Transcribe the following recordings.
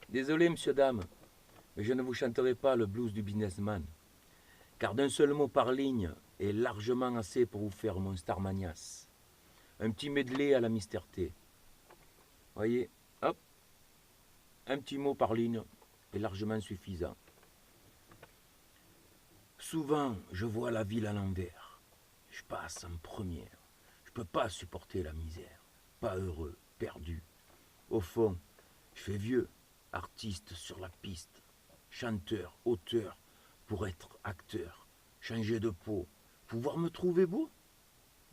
Désolé, monsieur, dame, mais je ne vous chanterai pas le blues du businessman, car d'un seul mot par ligne est largement assez pour vous faire mon Starmanias. Un petit medley à la Mister T. Voyez, hop, un petit mot par ligne est largement suffisant. Souvent, je vois la ville à l'envers. Je passe en première. Je peux pas supporter la misère. Pas heureux, perdu. Au fond, je fais vieux, artiste sur la piste, chanteur, auteur, pour être acteur, changer de peau, pouvoir me trouver beau,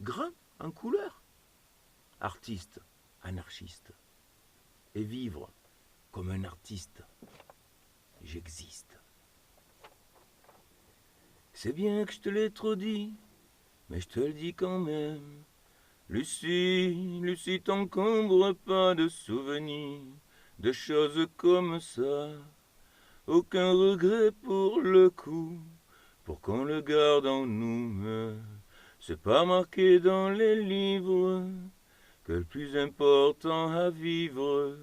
grand, en couleur, artiste, anarchiste, et vivre comme un artiste. J'existe. C'est bien que je te l'ai trop dit, mais je te le dis quand même. Lucie, Lucie, t'encombre pas de souvenirs, de choses comme ça. Aucun regret pour le coup, pour qu'on le garde en nous. Mais c'est pas marqué dans les livres que le plus important à vivre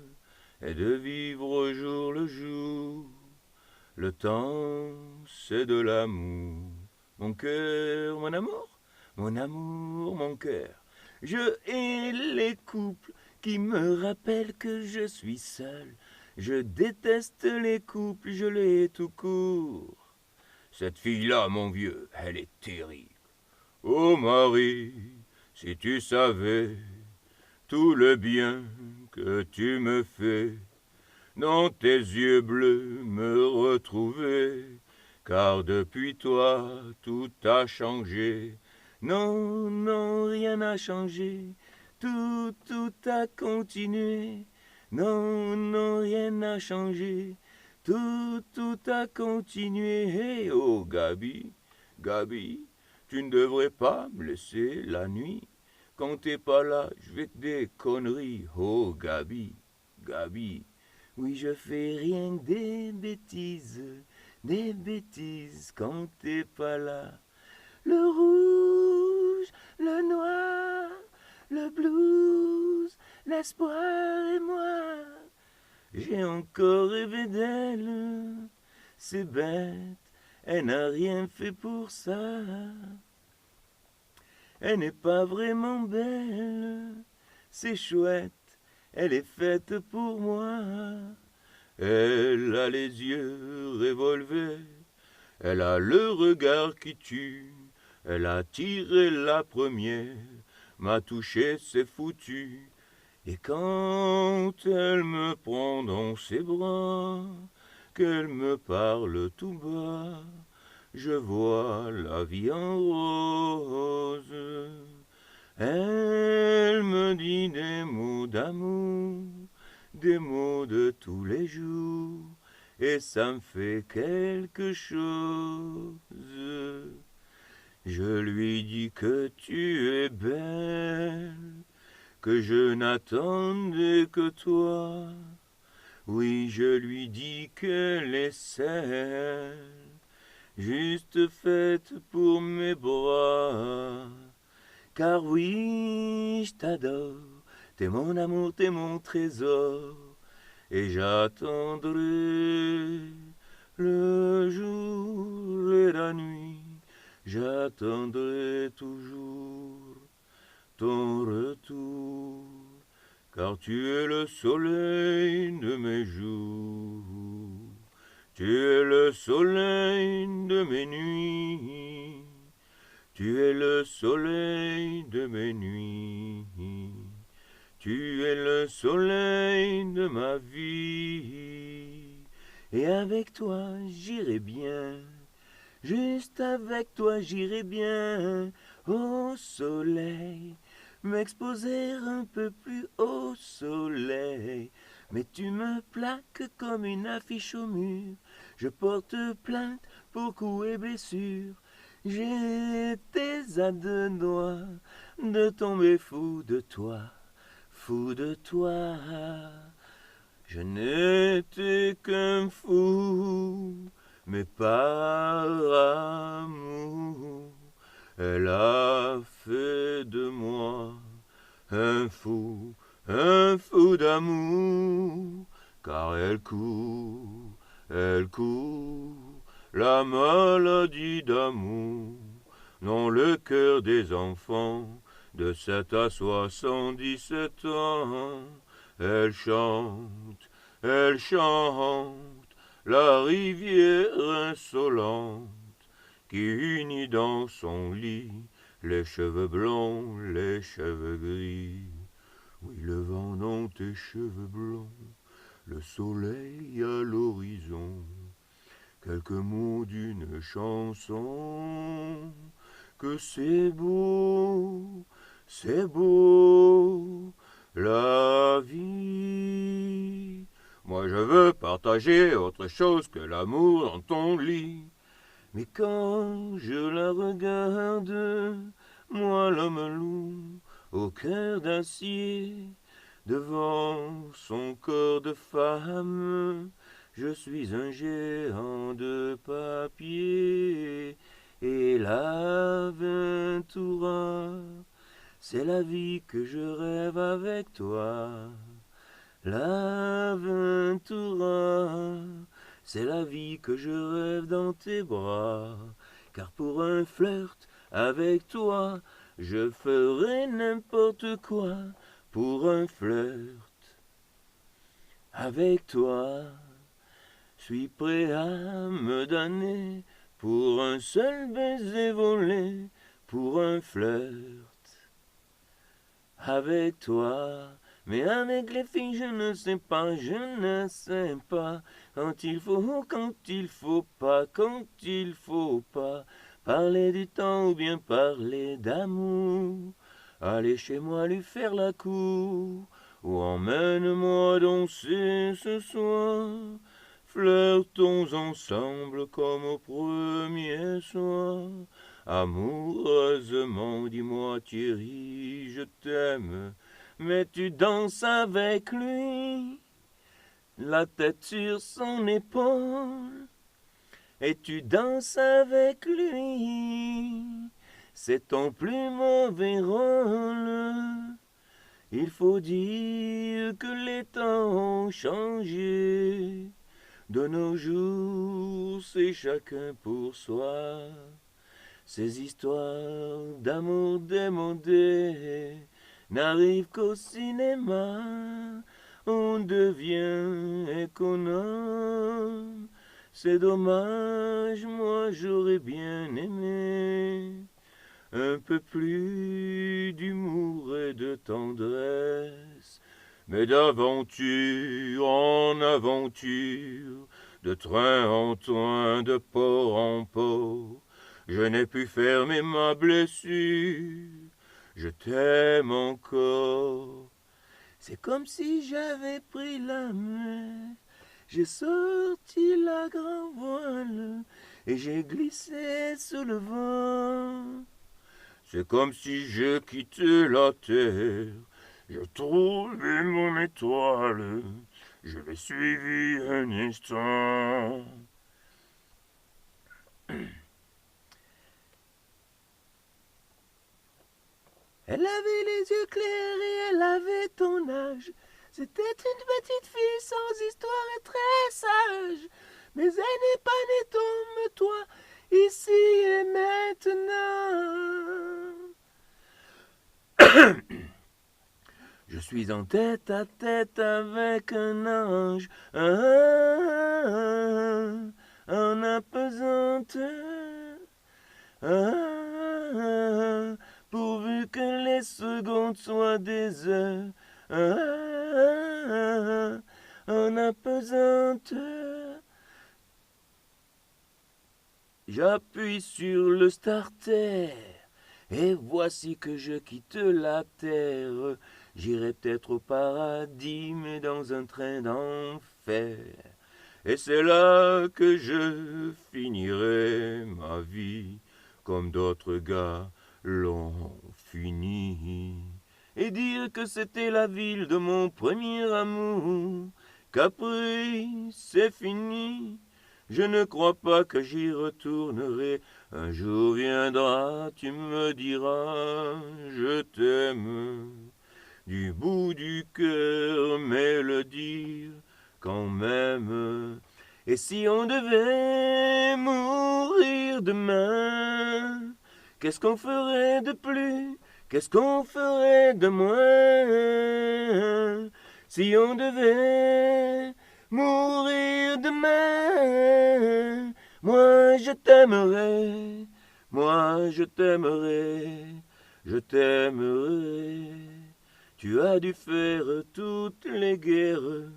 est de vivre au jour le jour. Le temps, c'est de l'amour. Mon cœur, mon amour, mon amour, mon cœur. Je hais les couples qui me rappellent que je suis seul. Je déteste les couples, je les hais tout court. Cette fille-là, mon vieux, elle est terrible. Oh Marie, si tu savais tout le bien que tu me fais, dans tes yeux bleus me retrouver, car depuis toi tout a changé. Non, non, rien n'a changé, tout a continué. Non, non, rien n'a changé, tout a continué. Hey, oh Gabi, Gabi, tu ne devrais pas me laisser la nuit. Quand t'es pas là, je vais te des conneries. Oh Gabi, Gabi, oui, je fais rien que des bêtises quand t'es pas là. Le rouge, le noir, le blues, l'espoir et moi. J'ai encore rêvé d'elle, c'est bête, elle n'a rien fait pour ça. Elle n'est pas vraiment belle, c'est chouette, elle est faite pour moi. Elle a les yeux revolvés, elle a le regard qui tue, elle a tiré la première, m'a touché, c'est foutu. Et quand elle me prend dans ses bras, qu'elle me parle tout bas, je vois la vie en rose. Elle me dit des mots d'amour, des mots de tous les jours, et ça me fait quelque chose. Je lui dis que tu es belle, que je n'attendais que toi. Oui, je lui dis qu'elle est celle, juste faite pour mes bras. Car oui, je t'adore, t'es mon amour, t'es mon trésor, et j'attendrai le jour et la nuit, j'attendrai toujours ton retour, car tu es le soleil de mes jours, tu es le soleil de mes nuits, tu es le soleil de mes nuits, tu es le soleil de ma vie, et avec toi j'irai bien, juste avec toi j'irai bien, au soleil, m'exposer un peu plus au soleil. Mais tu me plaques comme une affiche au mur, je porte plainte pour coups et blessures. J'étais à deux doigts de tomber fou de toi, fou de toi. Je n'étais qu'un fou, mais par amour, elle a fait de moi un fou d'amour. car elle court, la maladie d'amour, dans le cœur des enfants de 7 à 77 ans. Elle chante, la rivière insolente qui unit dans son lit les cheveux blonds, les cheveux gris. Oui, le vent dans tes cheveux blonds, le soleil à l'horizon, quelques mots d'une chanson, que c'est beau, la vie. Moi je veux partager autre chose que l'amour dans ton lit. Mais quand je la regarde, moi l'homme loup, au cœur d'acier, devant son corps de femme, je suis un géant de papier. Et l'Aventura, c'est la vie que je rêve avec toi. L'Aventura, c'est la vie que je rêve dans tes bras. Car pour un flirt avec toi, je ferai n'importe quoi. Pour un flirt avec toi, je suis prêt à me donner pour un seul baiser volé, pour un flirt avec toi. Mais avec les filles, je ne sais pas. Quand il faut pas parler du temps ou bien parler d'amour. Allez chez moi lui faire la cour, ou emmène-moi danser ce soir. Flirtons ensemble comme au premier soir. Amoureusement, dis-moi Thierry, je t'aime. Mais tu danses avec lui, la tête sur son épaule. Et tu danses avec lui, c'est ton plus mauvais rôle. Il faut dire que les temps ont changé. De nos jours, c'est chacun pour soi. Ces histoires d'amour démodées n'arrivent qu'au cinéma. On devient économe. C'est dommage, moi j'aurais bien aimé un peu plus d'humour et de tendresse, mais d'aventure en aventure, de train en train, de port en port, je n'ai pu fermer ma blessure, je t'aime encore. C'est comme si j'avais pris la mer, j'ai sorti la grand voile et j'ai glissé sous le vent. C'est comme si j'ai quitté la terre, j'ai trouvé mon étoile, je l'ai suivie un instant. Elle avait les yeux clairs et elle avait ton âge. C'était une petite fille sans histoire et très sage. Mais elle n'est pas née comme toi, ici et maintenant. Je suis en tête à tête avec un ange, en apesanteur, pourvu que les secondes soient des heures, en apesanteur. J'appuie sur le starter, et voici que je quitte la terre. J'irai peut-être au paradis, mais dans un train d'enfer. Et c'est là que je finirai ma vie, comme d'autres gars l'ont fini. Et dire que c'était la ville de mon premier amour, qu'après c'est fini. Je ne crois pas que j'y retournerai. Un jour viendra, tu me diras, je t'aime. Du bout du cœur, mais le dire, quand même. Et si on devait mourir demain, qu'est-ce qu'on ferait de plus? Qu'est-ce qu'on ferait de moins? Si on devait mourir demain, moi je t'aimerais, moi je t'aimerais, je t'aimerais. Tu as dû faire toutes les guerres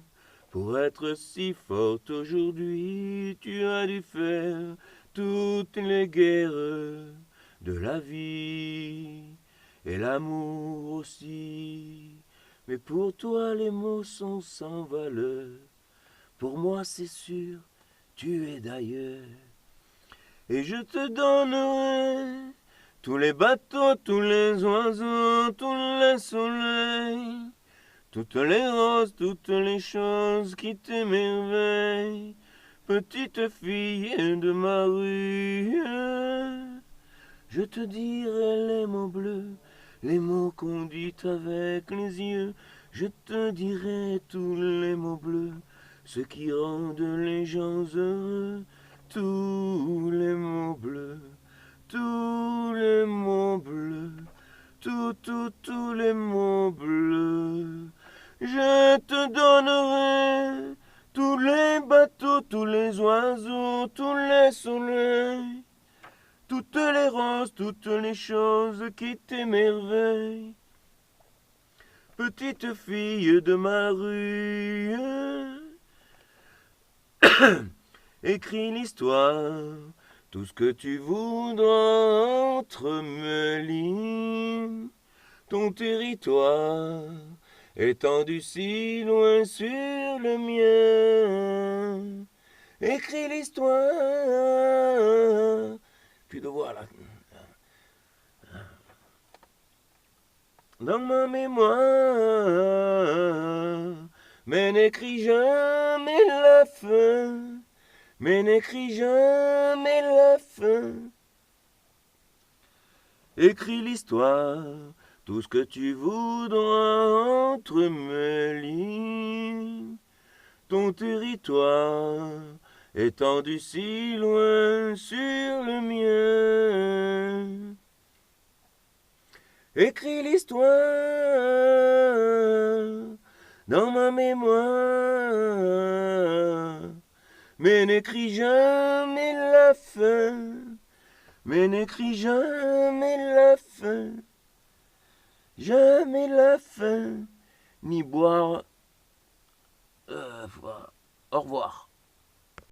pour être si forte aujourd'hui. Tu as dû faire toutes les guerres de la vie et l'amour aussi. Mais pour toi les mots sont sans valeur. Pour moi c'est sûr, tu es d'ailleurs. Et je te donnerai tous les bateaux, tous les oiseaux, tous les soleils, toutes les roses, toutes les choses qui t'émerveillent, petite fille de ma rue. Je te dirai les mots bleus, les mots qu'on dit avec les yeux. Je te dirai tous les mots bleus, ceux qui rendent les gens heureux. Tous les mots bleus, tous les mots bleus, tous les mots bleus. Je te donnerai tous les bateaux, tous les oiseaux, tous les soleils, toutes les roses, toutes les choses qui t'émerveillent. Petite fille de ma rue, écris l'histoire, tout ce que tu voudras entre mes lignes. Ton territoire étendu si loin sur le mien. Écris l'histoire. Plus de voix là. Dans ma mémoire, mais n'écris jamais la fin. Mais n'écris jamais la fin. Écris l'histoire, tout ce que tu voudras entre mes lignes. Ton territoire étendu si loin sur le mien. Écris l'histoire dans ma mémoire, mais n'écris jamais la fin. Mais n'écris jamais la fin, jamais la fin, ni boire. Au revoir.